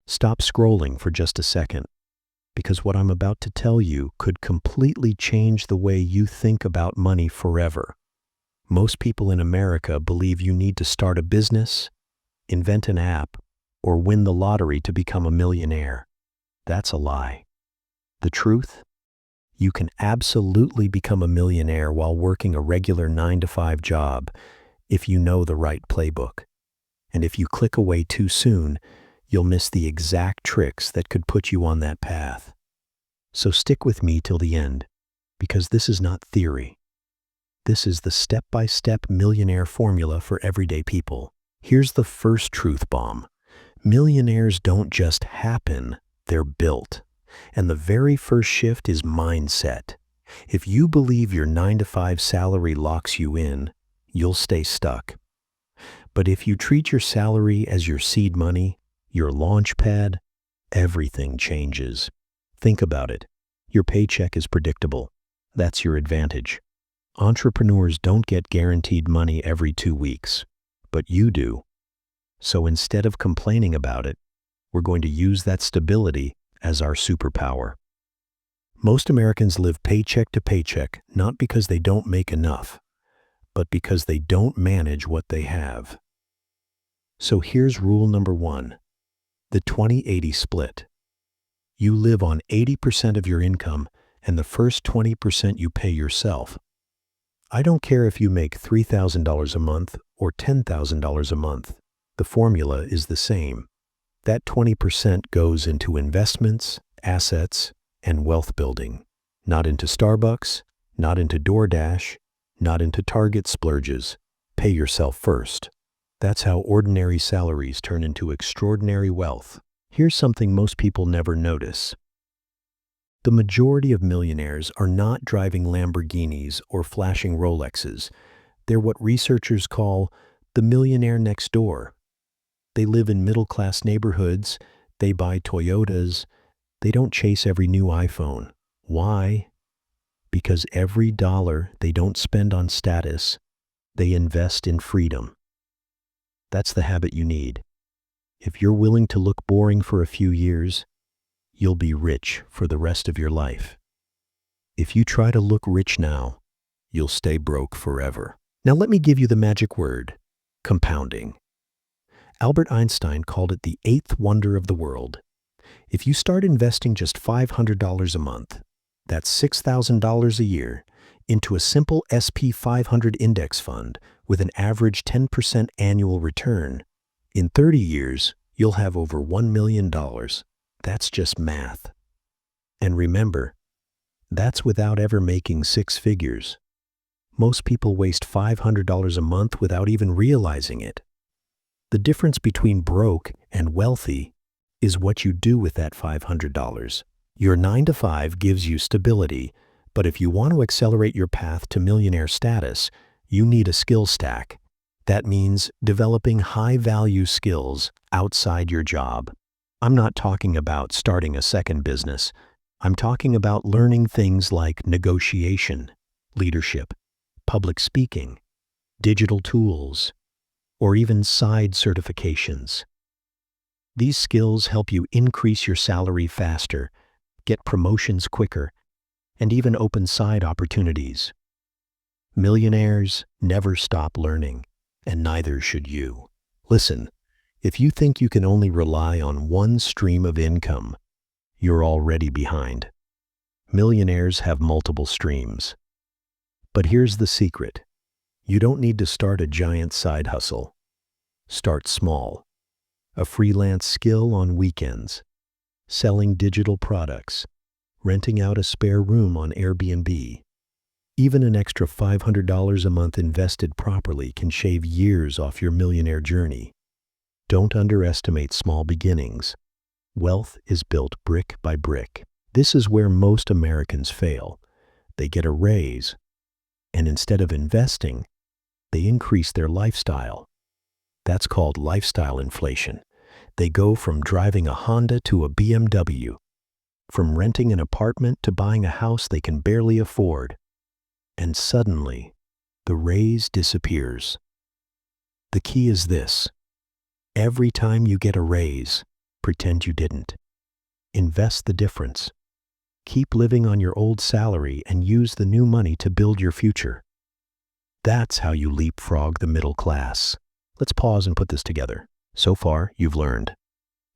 Stop scrolling for just a second, because what I'm about to tell you could completely change the way you think about money forever. Most people in America believe you need to start a business, invent an app, or win the lottery to become a millionaire. That's a lie. The truth? You can absolutely become a millionaire while working a regular 9-to-5 job if you know the right playbook. And if you click away too soon, you'll miss the exact tricks that could put you on that path. So stick with me till the end, because this is not theory. This is the step-by-step millionaire formula for everyday people. Here's the first truth bomb. Millionaires don't just happen, they're built. And the very first shift is mindset. If you believe your 9-to-5 salary locks you in, you'll stay stuck. But if you treat your salary as your seed money, your launch pad, everything changes. Think about it. Your paycheck is predictable. That's your advantage. Entrepreneurs don't get guaranteed money every 2 weeks, but you do. So instead of complaining about it, we're going to use that stability as our superpower. Most Americans live paycheck to paycheck, not because they don't make enough, but because they don't manage what they have. So here's rule number 1, the 20-80 split. You live on 80% of your income, and the first 20% you pay yourself. I don't care if you make $3,000 a month or $10,000 a month. The formula is the same. That 20% goes into investments, assets, and wealth building. Not into Starbucks, not into DoorDash, not into Target splurges. Pay yourself first. That's how ordinary salaries turn into extraordinary wealth. Here's something most people never notice. The majority of millionaires are not driving Lamborghinis or flashing Rolexes. They're what researchers call the millionaire next door. They live in middle-class neighborhoods, they buy Toyotas, they don't chase every new iPhone. Why? Because every dollar they don't spend on status, they invest in freedom. That's the habit you need. If you're willing to look boring for a few years, you'll be rich for the rest of your life. If you try to look rich now, you'll stay broke forever. Now let me give you the magic word, compounding. Albert Einstein called it the 8th wonder of the world. If you start investing just $500 a month, that's $6,000 a year, into a simple SP 500 index fund with an average 10% annual return, in 30 years, you'll have over $1 million. That's just math. And remember, that's without ever making 6 figures. Most people waste $500 a month without even realizing it. The difference between broke and wealthy is what you do with that $500. Your 9-to-5 gives you stability, but if you want to accelerate your path to millionaire status, you need a skill stack. That means developing high-value skills outside your job. I'm not talking about starting a second business. I'm talking about learning things like negotiation, leadership, public speaking, digital tools, or even side certifications. These skills help you increase your salary faster, get promotions quicker, and even open side opportunities. Millionaires never stop learning, and neither should you. Listen, if you think you can only rely on one stream of income, you're already behind. Millionaires have multiple streams. But here's the secret. You don't need to start a giant side hustle. Start small. A freelance skill on weekends, selling digital products, renting out a spare room on Airbnb. Even an extra $500 a month invested properly can shave years off your millionaire journey. Don't underestimate small beginnings. Wealth is built brick by brick. This is where most Americans fail. They get a raise, and instead of investing, they increase their lifestyle. That's called lifestyle inflation. They go from driving a Honda to a BMW, from renting an apartment to buying a house they can barely afford. And suddenly, the raise disappears. The key is this. Every time you get a raise, Pretend you didn't. Invest the difference. Keep living on your old salary and use the new money to build your future. That's how you leapfrog the middle class. Let's pause and put this together. So far, you've learned.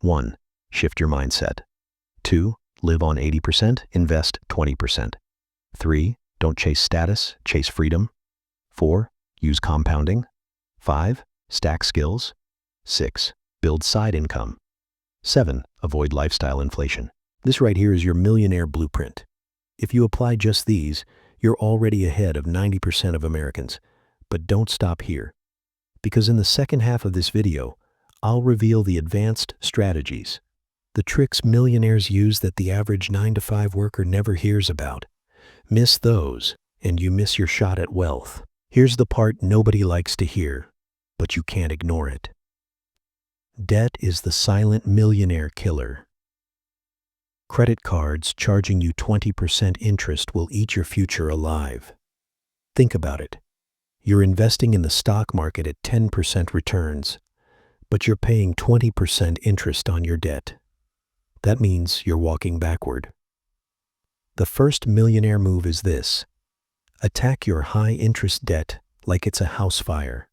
1. Shift your mindset. 2. Live on 80%, invest 20%. 3. Don't chase status, chase freedom. 4. Use compounding. 5. Stack skills. 6. Build side income. 7. Avoid lifestyle inflation. This right here is your millionaire blueprint. If you apply just these, you're already ahead of 90% of Americans. But don't stop here, because in the second half of this video, I'll reveal the advanced strategies, the tricks millionaires use that the average 9-to-5 worker never hears about. Miss those, and you miss your shot at wealth. Here's the part nobody likes to hear, but you can't ignore it. Debt is the silent millionaire killer. Credit cards charging you 20% interest will eat your future alive. Think about it. You're investing in the stock market at 10% returns, but you're paying 20% interest on your debt. That means you're walking backward. The first millionaire move is this. Attack your high-interest debt like it's a house fire.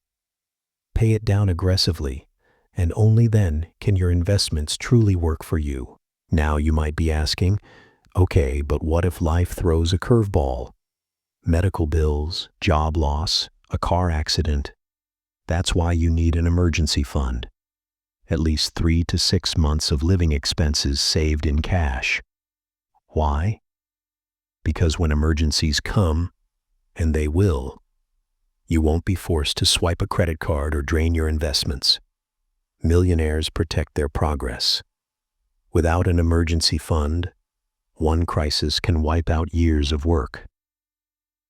Pay it down aggressively, and only then can your investments truly work for you. Now you might be asking, okay, but what if life throws a curveball? Medical bills, job loss, a car accident. That's why you need an emergency fund. At least 3 to 6 months of living expenses saved in cash. Why? Because when emergencies come, and they will, you won't be forced to swipe a credit card or drain your investments. Millionaires protect their progress. Without an emergency fund, one crisis can wipe out years of work.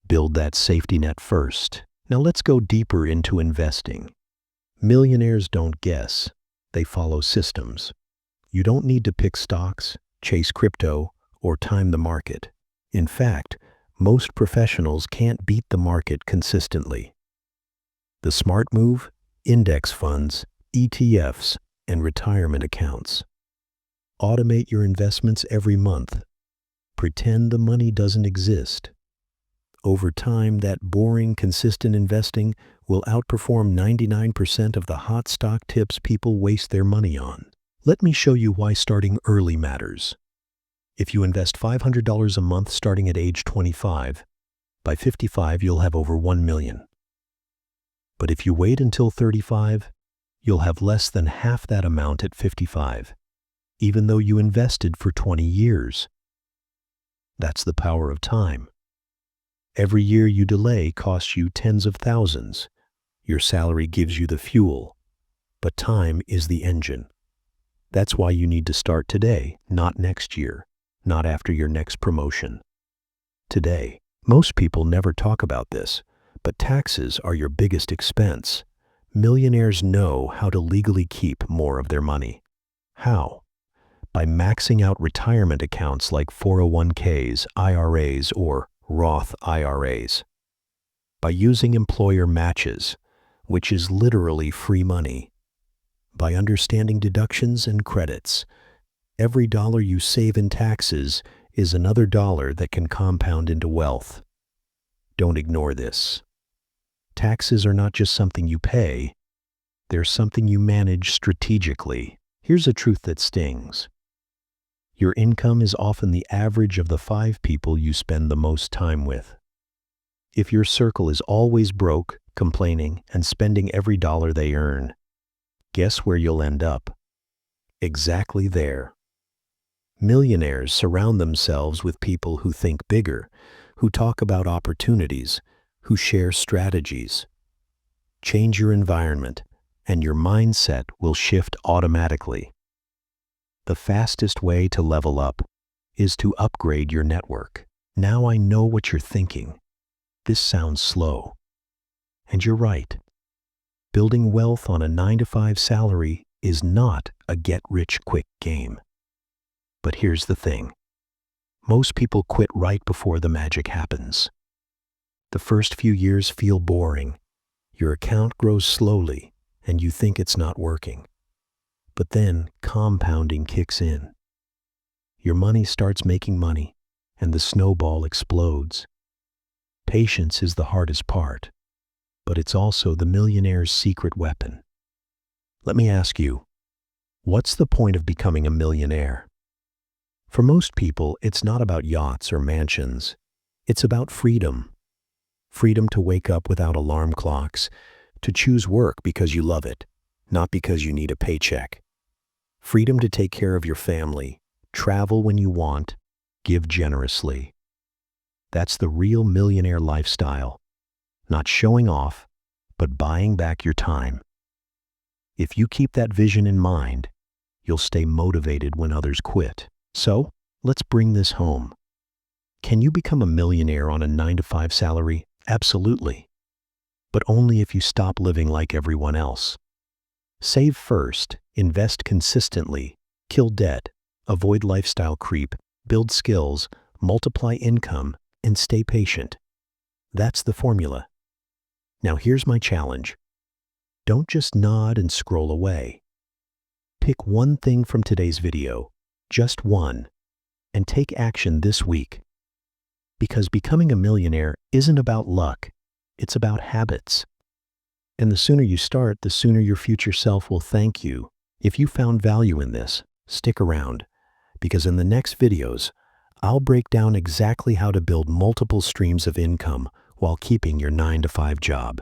Build that safety net first. Now let's go deeper into investing. Millionaires don't guess, they follow systems. You don't need to pick stocks, chase crypto, or time the market. In fact, most professionals can't beat the market consistently. The smart move? Index funds, ETFs, and retirement accounts. Automate your investments every month. Pretend the money doesn't exist. Over time, that boring, consistent investing will outperform 99% of the hot stock tips people waste their money on. Let me show you why starting early matters. If you invest $500 a month starting at age 25, by 55 you'll have over $1 million. But if you wait until 35, you'll have less than half that amount at 55, even though you invested for 20 years. That's the power of time. Every year you delay costs you tens of thousands. Your salary gives you the fuel, but time is the engine. That's why you need to start today, not next year, not after your next promotion. Today. Most people never talk about this, but taxes are your biggest expense. Millionaires know how to legally keep more of their money. How? By maxing out retirement accounts like 401ks, IRAs, or Roth IRAs. By using employer matches, which is literally free money. By understanding deductions and credits. Every dollar you save in taxes is another dollar that can compound into wealth. Don't ignore this. Taxes are not just something you pay, they're something you manage strategically. Here's a truth that stings. Your income is often the average of the 5 people you spend the most time with. If your circle is always broke, complaining, and spending every dollar they earn, guess where you'll end up? Exactly there. Millionaires surround themselves with people who think bigger, who talk about opportunities, who share strategies. Change your environment, and your mindset will shift automatically. The fastest way to level up is to upgrade your network. Now I know what you're thinking. This sounds slow. And you're right. Building wealth on a 9-to-5 salary is not a get-rich-quick game. But here's the thing. Most people quit right before the magic happens. The first few years feel boring. Your account grows slowly, and you think it's not working. But then compounding kicks in. Your money starts making money, and the snowball explodes. Patience is the hardest part, but it's also the millionaire's secret weapon. Let me ask you, what's the point of becoming a millionaire? For most people, it's not about yachts or mansions. It's about freedom. Freedom to wake up without alarm clocks, to choose work because you love it, not because you need a paycheck. Freedom to take care of your family, travel when you want, give generously. That's the real millionaire lifestyle. Not showing off, but buying back your time. If you keep that vision in mind, you'll stay motivated when others quit. So, let's bring this home. Can you become a millionaire on a 9-to-5 salary? Absolutely. But only if you stop living like everyone else. Save first, invest consistently, kill debt, avoid lifestyle creep, build skills, multiply income, and stay patient. That's the formula. Now here's my challenge. Don't just nod and scroll away. Pick one thing from today's video, just one, and take action this week. Because becoming a millionaire isn't about luck, it's about habits. And the sooner you start, the sooner your future self will thank you. If you found value in this, stick around, because in the next videos, I'll break down exactly how to build multiple streams of income while keeping your 9-to-5 job.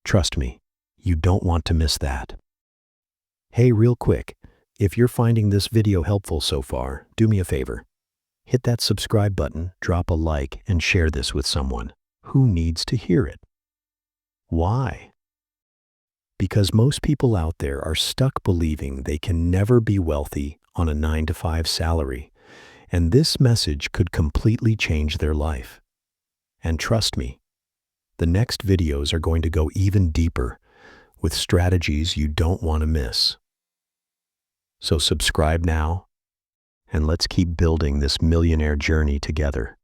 Trust me, you don't want to miss that. Hey, real quick, if you're finding this video helpful so far, do me a favor. Hit that subscribe button, drop a like, and share this with someone who needs to hear it. Why? Because most people out there are stuck believing they can never be wealthy on a 9-to-5 salary, and this message could completely change their life. And trust me, the next videos are going to go even deeper with strategies you don't want to miss. So subscribe now, and let's keep building this millionaire journey together.